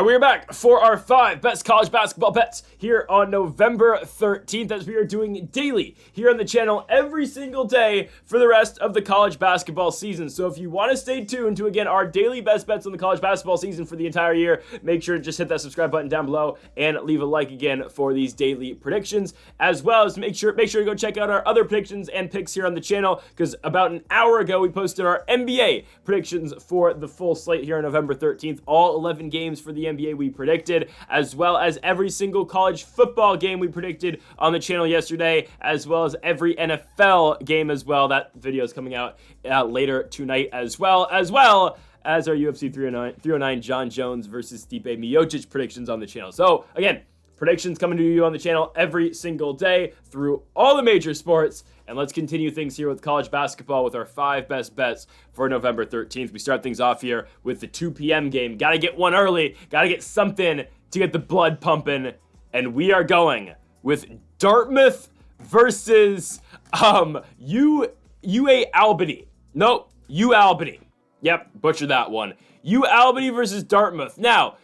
We're back for our 5 best college basketball bets here on November 13th, as we are doing daily here on the channel every single day for the rest of the college basketball season. So if you want to stay tuned to, again, our daily best bets on the college basketball season for the entire year, make sure to just hit that subscribe button down below and leave a like again for these daily predictions, as well as make sure to go check out our other predictions and picks here on the channel, because about an hour ago we posted our NBA predictions for the full slate here on November 13th, all 11 games for the NBA we predicted, as well as every single college football game we predicted on the channel yesterday, as well as every NFL game as well. That video is coming out later tonight, as well as our UFC 309 John Jones versus Stipe Miocic predictions on the channel. So again, predictions coming to you on the channel every single day through all the major sports. And let's continue things here with college basketball with our 5 best bets for November 13th. We start things off here with the 2 p.m. game. Got to get one early. Got to get something to get the blood pumping. And we are going with Dartmouth versus UA Albany. Nope, U Albany. Yep, butchered that one. U Albany versus Dartmouth. Now,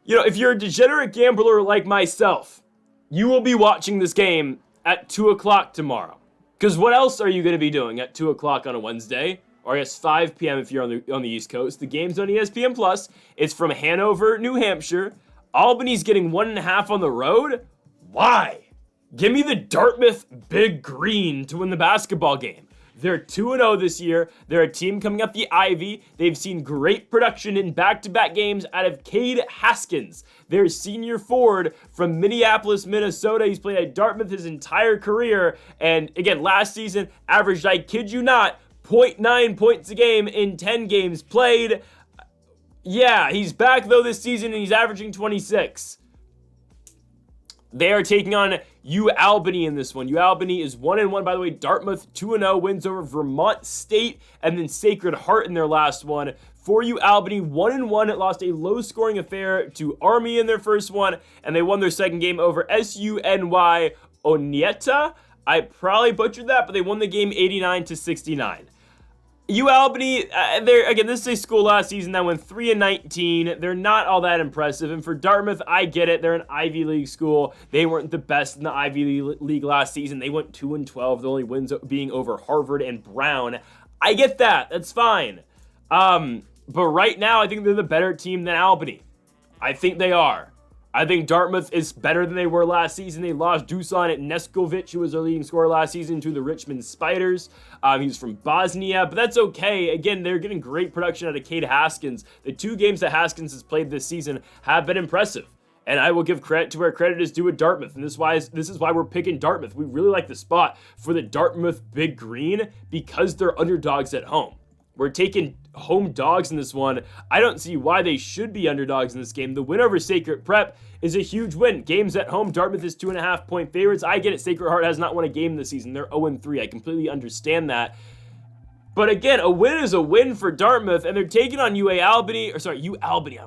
if you're a degenerate gambler like myself, you will be watching this game at 2 o'clock tomorrow. Because what else are you going to be doing at 2 o'clock on a Wednesday? Or I guess 5 p.m. if you're on the East Coast. The game's on ESPN+. It's from Hanover, New Hampshire. Albany's getting 1.5 on the road? Why? Give me the Dartmouth Big Green to win the basketball game. They're 2-0 this year. They're a team coming up the Ivy. They've seen great production in back-to-back games out of Cade Haskins, their senior forward from Minneapolis, Minnesota. He's played at Dartmouth his entire career. And again, last season, averaged, I kid you not, 0.9 points a game in 10 games played. Yeah, he's back though this season and he's averaging 26. They are taking on U Albany in this one. U Albany is 1-1, by the way. Dartmouth 2-0, wins over Vermont State and then Sacred Heart in their last one. For U Albany, 1-1, it lost a low-scoring affair to Army in their first one, and they won their second game over SUNY Onieta. I probably butchered that, but they won the game 89-69. U Albany, this is a school last season that went 3-19. They're not all that impressive. And for Dartmouth, I get it. They're an Ivy League school. They weren't the best in the Ivy League last season. They went 2-12. The only wins being over Harvard and Brown. I get that. That's fine. But right now, I think they're the better team than Albany. I think they are. I think Dartmouth is better than they were last season. They lost Dusan Neskovic, who was their leading scorer last season, to the Richmond Spiders. He was from Bosnia, but that's okay. Again, they're getting great production out of Cade Haskins. The 2 games that Haskins has played this season have been impressive. And I will give credit to where credit is due at Dartmouth. And this is why we're picking Dartmouth. We really like the spot for the Dartmouth Big Green because they're underdogs at home. We're taking home dogs in this one. I don't see why they should be underdogs in this game. The win over Sacred Prep is a huge win. Games at home, Dartmouth is 2.5-point favorites. I get it. Sacred Heart has not won a game this season. They're 0-3. I completely understand that. But again, a win is a win for Dartmouth, and they're taking on U Albany. I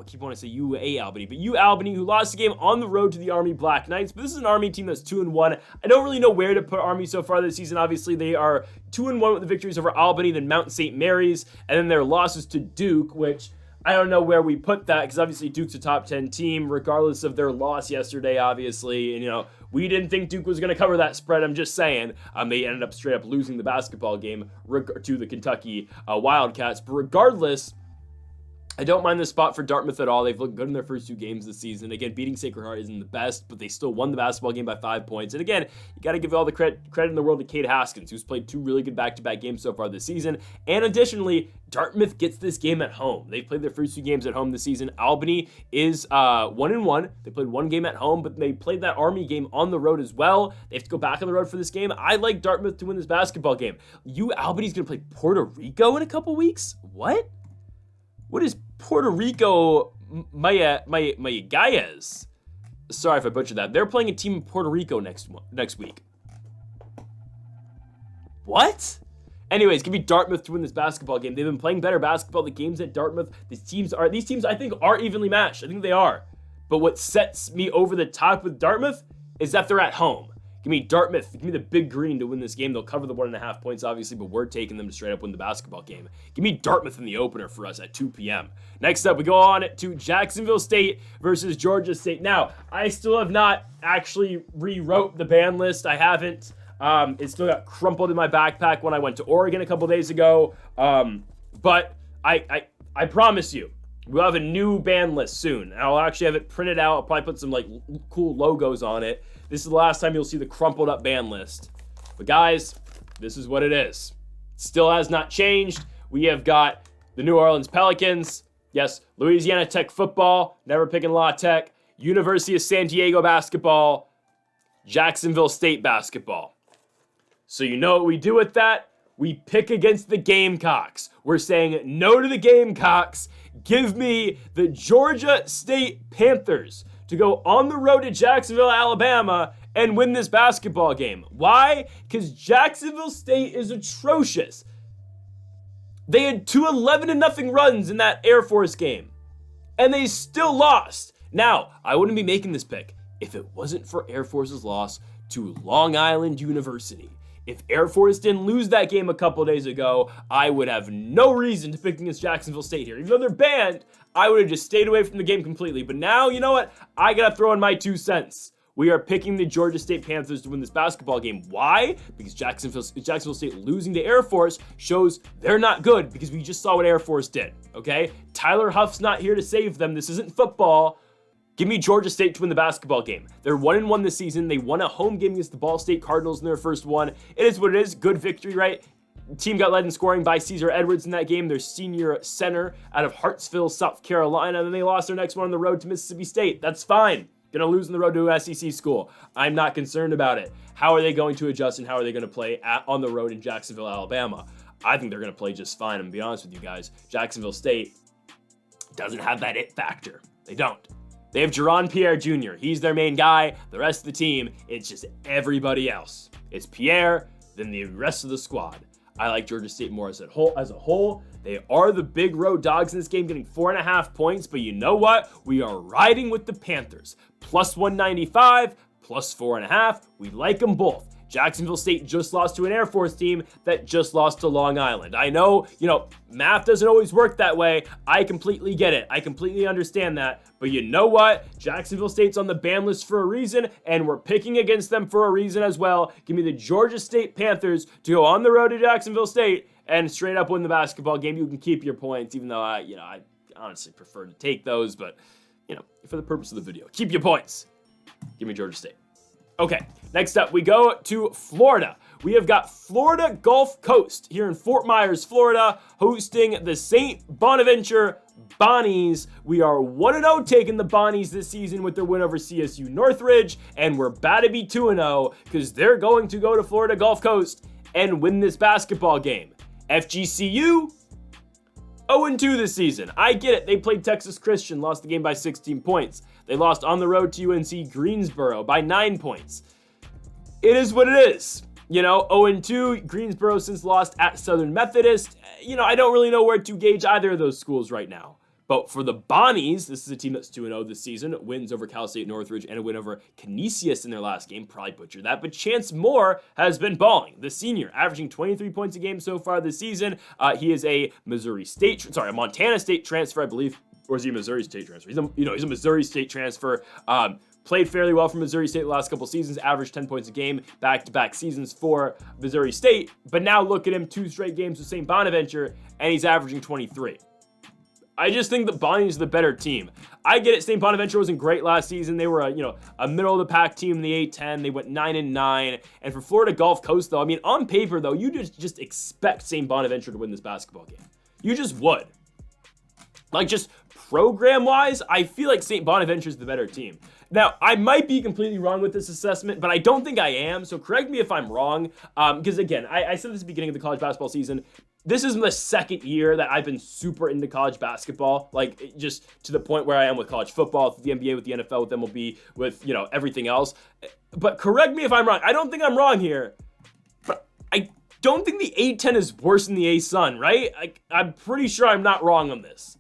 keep wanting to say UA Albany, but U Albany, who lost the game on the road to the Army Black Knights. But this is an Army team that's 2-1. I don't really know where to put Army so far this season. Obviously, they are 2-1 with the victories over Albany, then Mount St. Mary's, and then their losses to Duke, which I don't know where we put that, because obviously Duke's a top 10 team, regardless of their loss yesterday, obviously. And, we didn't think Duke was going to cover that spread. I'm just saying. They ended up straight up losing the basketball game to the Kentucky Wildcats. But regardless, I don't mind this spot for Dartmouth at all. They've looked good in their first 2 games this season. Again, beating Sacred Heart isn't the best, but they still won the basketball game by 5 points. And again, you got to give all the credit in the world to Cade Haskins, who's played 2 really good back-to-back games so far this season. And additionally, Dartmouth gets this game at home. They've played their first 2 games at home this season. Albany is 1-1. They played 1 game at home, but they played that Army game on the road as well. They have to go back on the road for this game. I like Dartmouth to win this basketball game. Albany's going to play Puerto Rico in a couple weeks? What is Puerto Rico Mayagayas? Sorry if I butchered that. They're playing a team in Puerto Rico next week. What? Anyways, give me Dartmouth to win this basketball game. They've been playing better basketball. The games at Dartmouth, these teams I think are evenly matched. I think they are. But what sets me over the top with Dartmouth is that they're at home. Give me Dartmouth. Give me the big green to win this game. They'll cover the 1.5 points, obviously, but we're taking them to straight up win the basketball game. Give me Dartmouth in the opener for us at 2 p.m. Next up, we go on to Jacksonville State versus Georgia State. Now, I still have not actually rewrote the ban list. I haven't. It still got crumpled in my backpack when I went to Oregon a couple days ago. But I promise you, we'll have a new ban list soon. I'll actually have it printed out. I'll probably put some like cool logos on it. This is the last time you'll see the crumpled up ban list. But guys, this is what it is. Still has not changed. We have got the New Orleans Pelicans. Yes, Louisiana Tech football. Never picking La Tech. University of San Diego basketball. Jacksonville State basketball. So you know what we do with that? We pick against the Gamecocks. We're saying no to the Gamecocks. Give me the Georgia State Panthers to go on the road to Jacksonville, Alabama, and win this basketball game. Why? Because Jacksonville State is atrocious. They had 2 11-0 runs in that Air Force game, and they still lost. Now, I wouldn't be making this pick if it wasn't for Air Force's loss to Long Island University. If Air Force didn't lose that game a couple days ago, I would have no reason to pick against Jacksonville State here. Even though they're banned, I would have just stayed away from the game completely. But now, you know what? I gotta throw in my 2 cents. We are picking the Georgia State Panthers to win this basketball game. Why? Because Jacksonville State losing to Air Force shows they're not good, because we just saw what Air Force did, okay? Tyler Huff's not here to save them. This isn't football. Give me Georgia State to win the basketball game. They're 1-1 this season. They won a home game against the Ball State Cardinals in their first one. It is what it is. Good victory, right? The team got led in scoring by Cesar Edwards in that game, their senior center out of Hartsville, South Carolina. And then they lost their next one on the road to Mississippi State. That's fine. Gonna lose on the road to an SEC school. I'm not concerned about it. How are they going to adjust, and how are they going to play on the road in Jacksonville, Alabama? I think they're going to play just fine. I'm going to be honest with you guys. Jacksonville State doesn't have that it factor. They don't. They have Jaron Pierre Jr. He's their main guy. The rest of the team, it's just everybody else. It's Pierre, then the rest of the squad. I like Georgia State more as a whole. They are the big road dogs in this game, getting 4.5 points. But you know what? We are riding with the Panthers. Plus 195, plus 4.5. We like them both. Jacksonville State just lost to an Air Force team that just lost to Long Island. I know, math doesn't always work that way. I completely get it. I completely understand that. But you know what? Jacksonville State's on the ban list for a reason, and we're picking against them for a reason as well. Give me the Georgia State Panthers to go on the road to Jacksonville State and straight up win the basketball game. You can keep your points, even though I honestly prefer to take those, but for the purpose of the video, keep your points. Give me Georgia State. Okay, next up, we go to Florida. We have got Florida Gulf Coast here in Fort Myers, Florida, hosting the St. Bonaventure Bonnies. We are 1-0 taking the Bonnies this season with their win over CSU Northridge, and we're about to be 2-0 because they're going to go to Florida Gulf Coast and win this basketball game. FGCU, 0-2 this season. I get it. They played Texas Christian, lost the game by 16 points. They lost on the road to UNC Greensboro by 9 points. It is what it is. 0-2. Greensboro since lost at Southern Methodist. I don't really know where to gauge either of those schools right now. But for the Bonnies, this is a team that's 2-0 this season. Wins over Cal State Northridge and a win over Canisius in their last game. Probably butchered that. But Chance Moore has been balling. The senior, averaging 23 points a game so far this season. He is a Montana State transfer, I believe. Or is he a Missouri State transfer? He's a Missouri State transfer. Played fairly well for Missouri State the last couple seasons, averaged 10 points a game, back-to-back seasons for Missouri State. But now look at him, 2 straight games with St. Bonaventure, and he's averaging 23. I just think the Bonnies is the better team. I get it, St. Bonaventure wasn't great last season. They were a middle-of-the-pack team in the A-10. They went 9-9. And for Florida Gulf Coast, though, on paper, though, you just expect St. Bonaventure to win this basketball game. You just would. Just program-wise, I feel like St. Bonaventure is the better team. Now, I might be completely wrong with this assessment, but I don't think I am, so correct me if I'm wrong. Because, again, I said this at the beginning of the college basketball season. This is the second year that I've been super into college basketball, just to the point where I am with college football, with the NBA, with the NFL, with MLB, with, everything else. But correct me if I'm wrong. I don't think I'm wrong here, but I don't think the A-10 is worse than the A-Sun, right? I'm pretty sure I'm not wrong on this.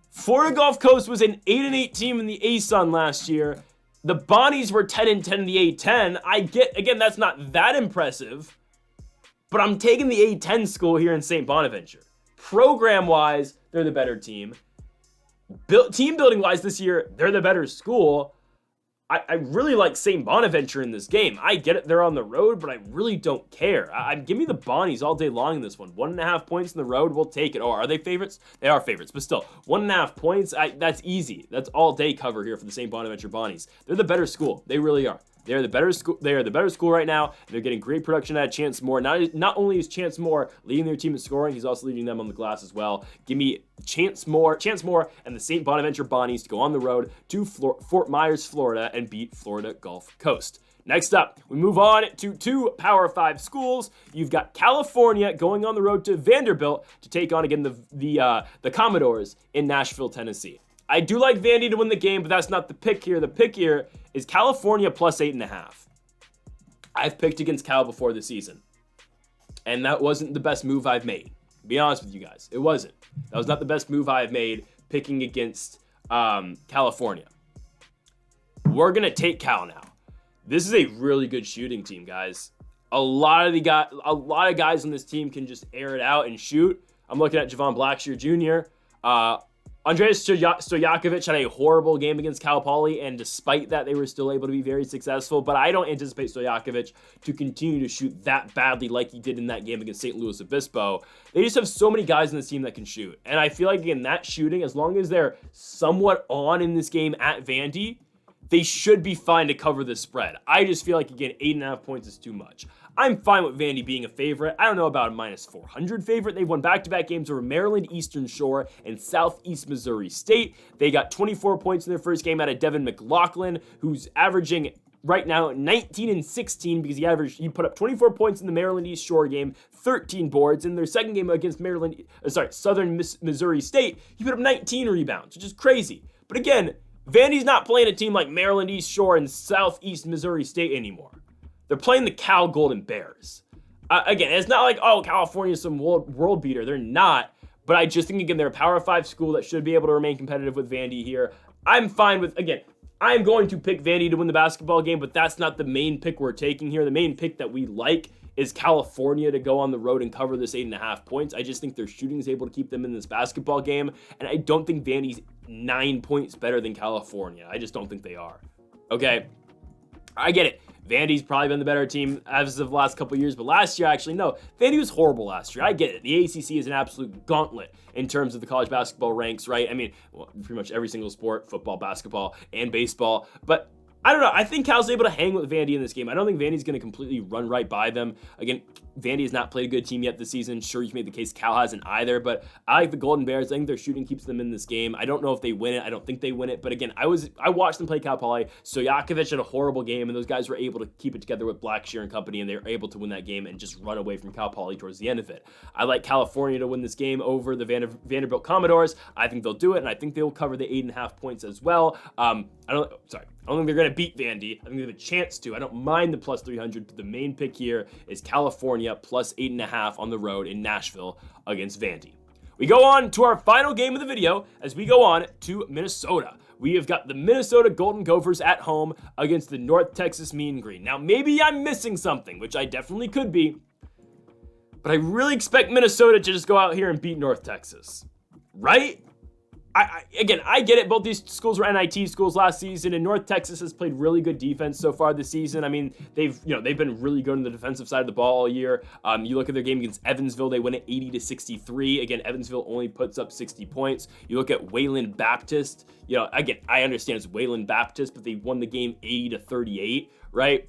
Florida Gulf Coast was an 8-8 team in the A-Sun last year. The Bonnies were 10-10 in the A10. I get, again, that's not that impressive, but I'm taking the A10 school here in St. Bonaventure. Program-wise, they're the better team. Team building-wise this year, they're the better school. I really like St. Bonaventure in this game. I get it, they're on the road, but I really don't care. Give me the Bonnies all day long in this one. 1.5 points in the road, we'll take it. Oh, are they favorites? They are favorites, but still, 1.5 points, that's easy. That's all day cover here for the St. Bonaventure Bonnies. They're the better school. They really are. They are the better school. They are the better school right now. They're getting great production out of Chance Moore. Not only is Chance Moore leading their team in scoring, he's also leading them on the glass as well. Give me Chance Moore, and the St. Bonaventure Bonnies to go on the road to Fort Myers, Florida, and beat Florida Gulf Coast. Next up, we move on to 2 Power 5 schools. You've got California going on the road to Vanderbilt to take on again the Commodores in Nashville, Tennessee. I do like Vandy to win the game, but that's not the pick here. The pick here is California plus 8.5. I've picked against Cal before the season, and that wasn't the best move I've made. To be honest with you guys, it wasn't. That was not the best move I've made picking against California. We're gonna take Cal now. This is a really good shooting team, guys. A lot of guys on this team can just air it out and shoot. I'm looking at Javon Blackshear Jr. Andreas Stojakovic had a horrible game against Cal Poly, and despite that, they were still able to be very successful. But I don't anticipate Stojakovic to continue to shoot that badly like he did in that game against St. Louis Obispo. They just have so many guys in this team that can shoot. And I feel like, again, that shooting, as long as they're somewhat on in this game at Vandy, they should be fine to cover the spread. I just feel like, again, 8.5 points is too much. I'm fine with Vandy being a favorite. I don't know about a minus 400 favorite. They've won back-to-back games over Maryland, Eastern Shore, and Southeast Missouri State. They got 24 points in their first game out of Devin McLaughlin, who's averaging right now 19 and 16 because he put up 24 points in the Maryland East Shore game, 13 boards. In their second game against Southern Missouri State, he put up 19 rebounds, which is crazy. But again, Vandy's not playing a team like Maryland East Shore and Southeast Missouri State anymore. They're playing the Cal Golden Bears. Again, it's not like, oh, California's some world beater. They're not. But I just think, again, they're a Power 5 school that should be able to remain competitive with Vandy here. I'm fine with, again, I'm going to pick Vandy to win the basketball game, but that's not the main pick we're taking here. The main pick that we like is California to go on the road and cover this 8.5 points. I just think their shooting is able to keep them in this basketball game, and I don't think Vandy's 9 points better than California. I just don't think they are. Okay? I get it. Vandy's probably been the better team as of the last couple of years, but last year, actually, no. Vandy was horrible last year. I get it. The ACC is an absolute gauntlet in terms of the college basketball ranks, right? I mean, well, pretty much every single sport, football, basketball, and baseball. But I don't know. I think Cal's able to hang with Vandy in this game. I don't think Vandy's going to completely run right by them. Again, Vandy has not played a good team yet this season. Sure, you can make the case Cal hasn't either, but I like the Golden Bears. I think their shooting keeps them in this game. I don't know if they win it. I don't think they win it. But again, I watched them play Cal Poly. Stojakovic had a horrible game, and those guys were able to keep it together with Blackshear and company, and they were able to win that game and just run away from Cal Poly towards the end of it. I like California to win this game over the Vanderbilt Commodores. I think they'll do it, and I think they will cover the 8.5 points as well. I don't think they're going to beat Vandy. I think they have a chance to. I don't mind the plus 300, but the main pick here is California plus 8.5 on the road in Nashville against Vandy. We go on to our final game of the video as we go on to Minnesota. We have got the Minnesota Golden Gophers at home against the North Texas Mean Green. Now, maybe I'm missing something, which I definitely could be, but I really expect Minnesota to just go out here and beat North Texas, right? I get it. Both these schools were NIT schools last season, and North Texas has played really good defense so far this season. I mean, they've been really good on the defensive side of the ball all year. You look at their game against Evansville, they win it 80-63. Again, Evansville only puts up 60 points. You look at Wayland Baptist. Again, I understand it's Wayland Baptist, but they won the game 80-38, right?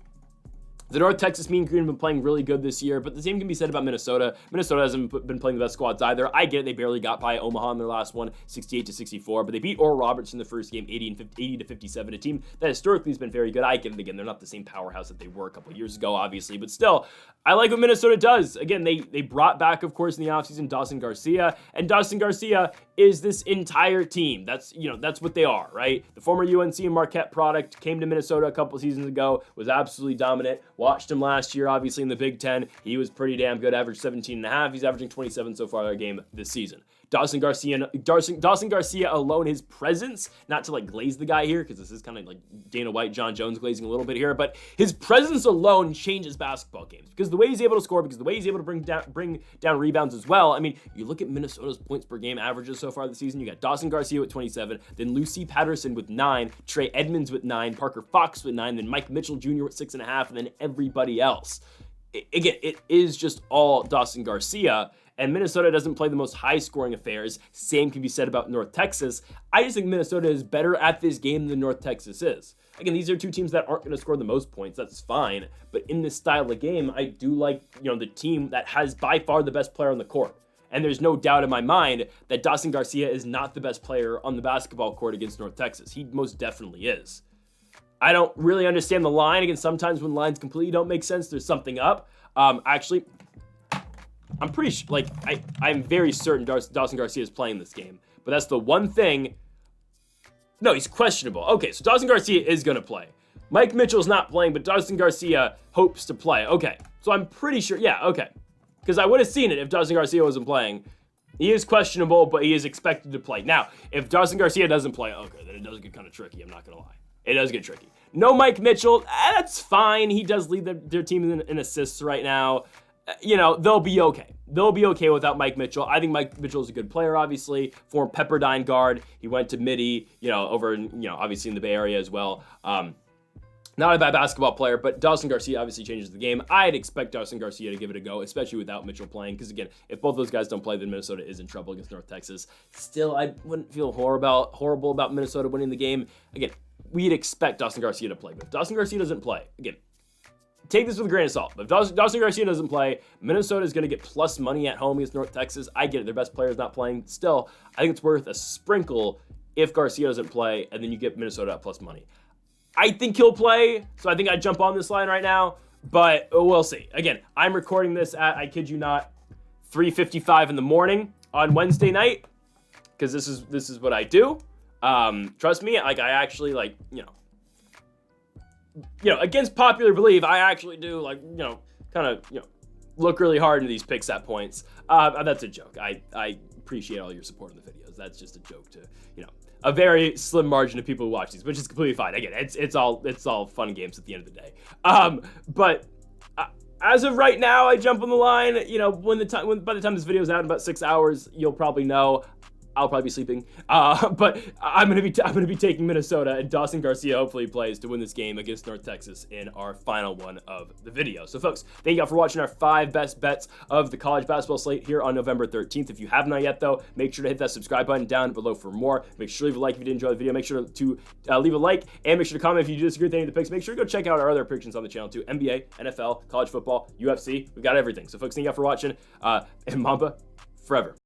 The North Texas Mean Green have been playing really good this year, but the same can be said about Minnesota. Minnesota hasn't been playing the best squads either. I get it. They barely got by Omaha in their last one, 68-64, but they beat Oral Roberts in the first game, 80-57, a team that historically has been very good. I get it. Again, they're not the same powerhouse that they were a couple years ago, obviously, but still, I like what Minnesota does. Again, they brought back, of course, in the offseason, Dawson Garcia, and Dawson Garcia is this entire team. That's what they are, right? The former UNC and Marquette product came to Minnesota a couple seasons ago, was absolutely dominant. Watched him last year, obviously, in the Big Ten. He was pretty damn good, averaged 17.5. He's averaging 27 so far in our game this season. Dawson Garcia alone, his presence, not to like glaze the guy here, because this is kind of like Dana White, John Jones glazing a little bit here, but his presence alone changes basketball games, because the way he's able to score, because the way he's able to bring down rebounds as well. I mean, you look at Minnesota's points per game averages so far this season. You got Dawson Garcia with 27, then Lucy Patterson with 9, Trey Edmonds with 9, Parker Fox with 9, then Mike Mitchell Jr. with 6.5, and then everybody else. Again, it is just all Dawson Garcia, and Minnesota doesn't play the most high-scoring affairs. Same can be said about North Texas. I just think Minnesota is better at this game than North Texas is. Again, these are two teams that aren't going to score the most points. That's fine. But in this style of game, I do like, the team that has by far the best player on the court. And there's no doubt in my mind that Dawson Garcia is not the best player on the basketball court against North Texas. He most definitely is. I don't really understand the line. Again, sometimes when lines completely don't make sense, there's something up. Actually, I'm pretty sure, I'm very certain Dawson Garcia is playing this game. But that's the one thing. No, he's questionable. Okay, so Dawson Garcia is going to play. Mike Mitchell's not playing, but Dawson Garcia hopes to play. Okay, so I'm pretty sure, yeah, okay. Because I would have seen it if Dawson Garcia wasn't playing. He is questionable, but he is expected to play. Now, if Dawson Garcia doesn't play, okay, then it does get kind of tricky. I'm not going to lie. It does get tricky. No Mike Mitchell, that's fine. He does lead their team in assists right now. They'll be okay. They'll be okay without Mike Mitchell. I think Mike Mitchell is a good player, obviously. Former Pepperdine guard. He went to Midi, over in, obviously in the Bay Area as well. Not a bad basketball player, but Dawson Garcia obviously changes the game. I'd expect Dawson Garcia to give it a go, especially without Mitchell playing, because again, if both those guys don't play, then Minnesota is in trouble against North Texas. Still, I wouldn't feel horrible about Minnesota winning the game. Again, we'd expect Dawson Garcia to play, but if Dawson Garcia doesn't play, again, take this with a grain of salt. If Dawson Garcia doesn't play, Minnesota is going to get plus money at home against North Texas. I get it. Their best player is not playing. Still, I think it's worth a sprinkle if Garcia doesn't play, and then you get Minnesota at plus money. I think he'll play, so I think I'd jump on this line right now, but we'll see. Again, I'm recording this at, I kid you not, 3:55 in the morning on Wednesday night, because this is what I do. Trust me, I actually, against popular belief, I actually do, look really hard into these picks at points. That's a joke. I appreciate all your support in the videos. That's just a joke to, a very slim margin of people who watch these, which is completely fine. Again, it's all fun games at the end of the day. But as of right now, I jump on the line. By the time this video's out in about 6 hours, you'll probably know. I'll probably be sleeping, but I'm gonna be taking Minnesota, and Dawson Garcia hopefully plays to win this game against North Texas in our final one of the video. So folks, thank you all for watching our 5 best bets of the college basketball slate here on November 13th. If you have not yet though, make sure to hit that subscribe button down below for more. Make sure to leave a like if you did enjoy the video. Make sure to leave a like, and make sure to comment if you disagree with any of the picks. Make sure to go check out our other predictions on the channel too: NBA, NFL, college football, UFC. We've got everything. So folks, thank you all for watching, and Mamba forever.